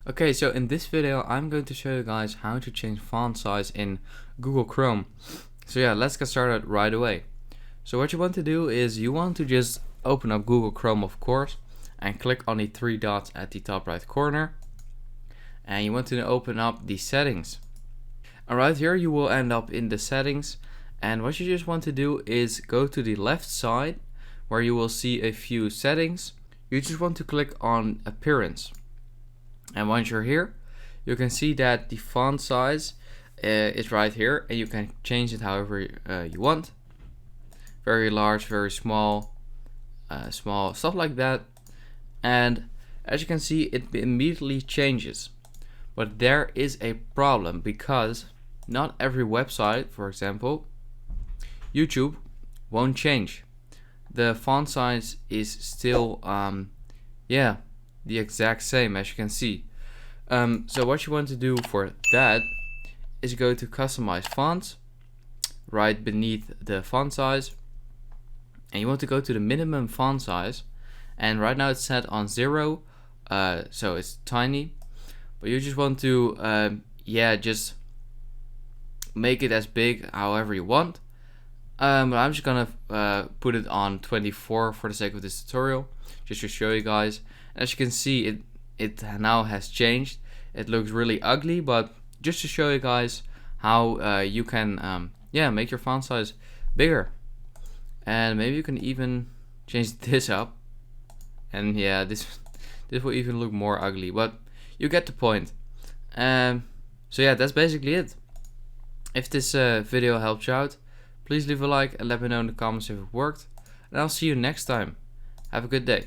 Okay, so in this video I'm going to show you guys how to change font size in Google Chrome. So yeah, let's get started right away. So what you want to do is you want to just open up Google Chrome, of course, and click on the three dots at the top right corner, and you want to open up the settings. And right here you will end up in the settings, and what you just want to do is go to the left side where you will see a few settings. You just want to click on appearance. And once you're here, you can see that the font size is right here, and you can change it however you want. Very large, very small, small, stuff like that. And as you can see, it immediately changes. But there is a problem, because not every website, for example, YouTube, won't change. The font size is still, the exact same, as you can see. So what you want to do for that is go to customize fonts right beneath the font size, and you want to go to the minimum font size, and right now it's set on 0, so it's tiny, but you just want to just make it as big however you want. But I'm just gonna put it on 24 for the sake of this tutorial, just to show you guys. As you can see, it now has changed. It looks really ugly, but just to show you guys how you can make your font size bigger. And maybe you can even change this up, and yeah, this will even look more ugly, but you get the point. So yeah, that's basically it. If this video helped you out, please leave a like and let me know in the comments if it worked, and I'll see you next time. Have a good day.